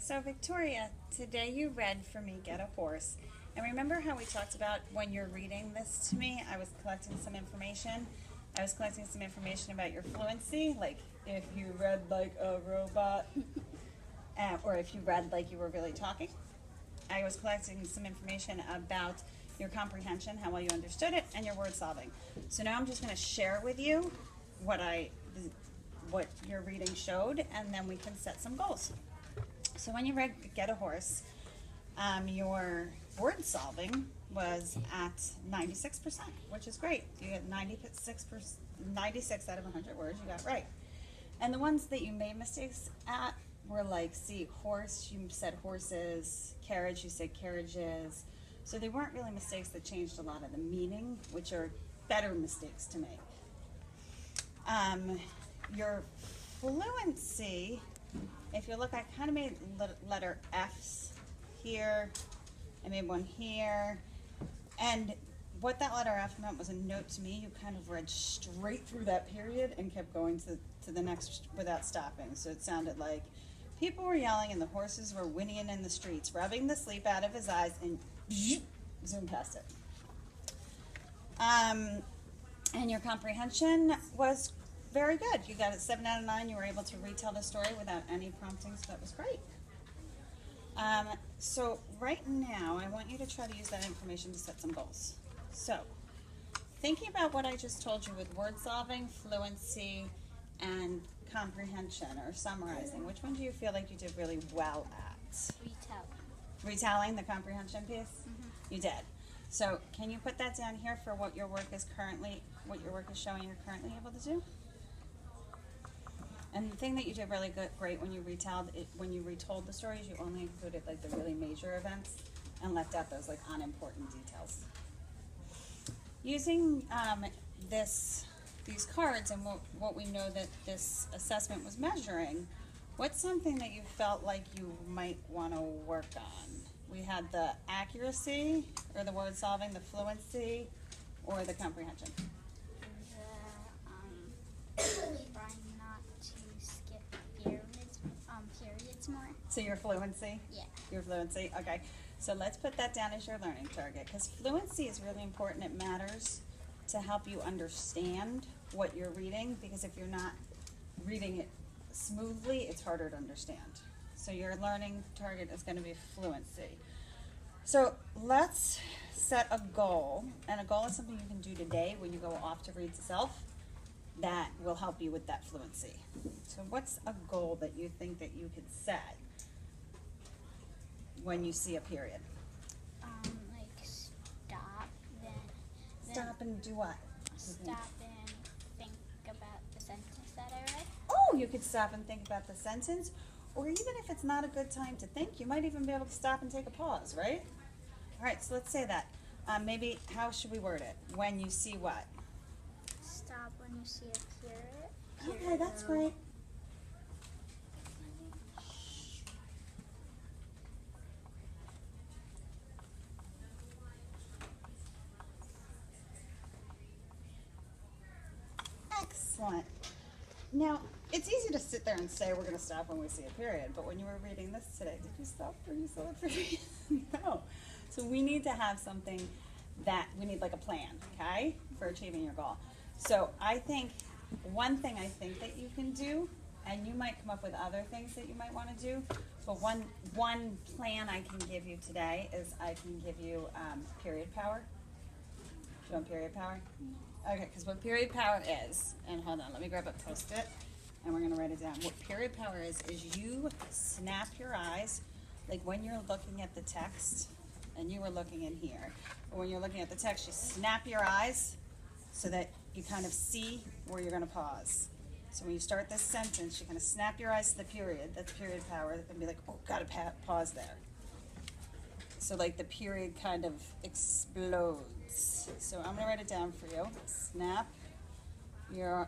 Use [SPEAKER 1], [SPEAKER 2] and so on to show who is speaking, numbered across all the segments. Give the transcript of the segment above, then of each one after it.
[SPEAKER 1] So Victoria, today you read for me Get a Horse. And remember how we talked about when you're reading this to me, I was collecting some information. I was collecting some information about your fluency, like if you read like a robot, or if you read like you were really talking. I was collecting some information about your comprehension, how well you understood it, and your word solving. So now I'm just going to share with you what your reading showed, and then we can set some goals. So when you read Get a Horse, your word solving was at 96%, which is great. You get 96 out of 100 words you got right. And the ones that you made mistakes at were like, see, horse, you said horses, carriage, you said carriages. So they weren't really mistakes that changed a lot of the meaning, which are better mistakes to make. Your fluency, if you look, I kind of made letter F's here. I made one here. And what that letter F meant was a note to me. You kind of read straight through that period and kept going to the next without stopping. So it sounded like people were yelling and the horses were whinnying in the streets, rubbing the sleep out of his eyes, and zoom past it. And your comprehension was very good. You got a 7 out of 9. You were able to retell the story without any prompting, so that was great. So right now, I want you to try to use that information to set some goals. So, thinking about what I just told you with word solving, fluency, and comprehension, or summarizing, which one do you feel like you did really well at? Retelling, the comprehension piece? Mm-hmm. You did. So, can you put that down here for what your work is showing you're currently able to do? And the thing that you did really great when you retold the stories, you only included like the really major events and left out those like unimportant details. Using these cards and what we know that this assessment was measuring, what's something that you felt like you might want to work on? We had the accuracy, or the word solving, the fluency, or the comprehension.
[SPEAKER 2] Trying not to skip periods more.
[SPEAKER 1] So your fluency?
[SPEAKER 2] Yeah.
[SPEAKER 1] Your fluency, okay. So let's put that down as your learning target, because fluency is really important. It matters to help you understand what you're reading, because if you're not reading it smoothly, it's harder to understand. So your learning target is going to be fluency. So let's set a goal, and a goal is something you can do today when you go off to read to self that will help you with that fluency. So what's a goal that you think that you could set when you see a period?
[SPEAKER 2] Like stop, then
[SPEAKER 1] Stop and do what?
[SPEAKER 2] Stop and think about the sentence that I read.
[SPEAKER 1] Oh, you could stop and think about the sentence, or even if it's not a good time to think, you might even be able to stop and take a pause, right? All right, so let's say that. Maybe, how should we word it? When you see what?
[SPEAKER 2] Stop when you see a period.
[SPEAKER 1] Okay, that's great. Excellent. Now, it's easy to sit there and say we're going to stop when we see a period, but when you were reading this today, did you stop when you saw a period? No. So we need to have something we need like a plan, okay, for achieving your goal. So I think one thing I think that you can do, and you might come up with other things that you might want to do, but one plan I can give you today is I can give you period power. Do you want period power? Okay, because what period power is, and hold on, let me grab a Post-it, and we're going to write it down. What period power is you snap your eyes, like when you're looking at the text, and you were looking in here, but when you're looking at the text, you snap your eyes so that you kind of see where you're going to pause. So when you start this sentence, you're going to snap your eyes to the period. That's period power. It's going to be like, oh, got to pause there. So like the period kind of explodes. So I'm going to write it down for you. Snap oh,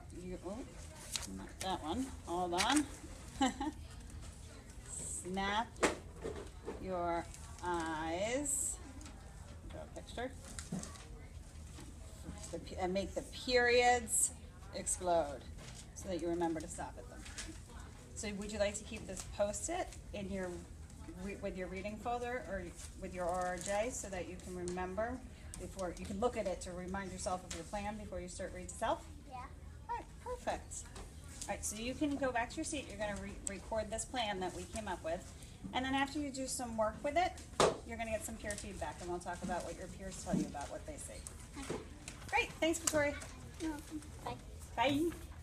[SPEAKER 1] not that one. Hold on. Snap your eyes. Draw a picture. And make the periods explode so that you remember to stop at them. So would you like to keep this Post-it in your with your reading folder or with your ORJ so that you can remember before, you can look at it to remind yourself of your plan before you start read to self?
[SPEAKER 2] Yeah.
[SPEAKER 1] Alright, perfect. Alright, so you can go back to your seat, you're gonna record this plan that we came up with, and then after you do some work with it, you're gonna get some peer feedback, and we'll talk about what your peers tell you about what they see.
[SPEAKER 2] Okay.
[SPEAKER 1] Great, thanks Victoria.
[SPEAKER 2] You're welcome. Bye.
[SPEAKER 1] Bye.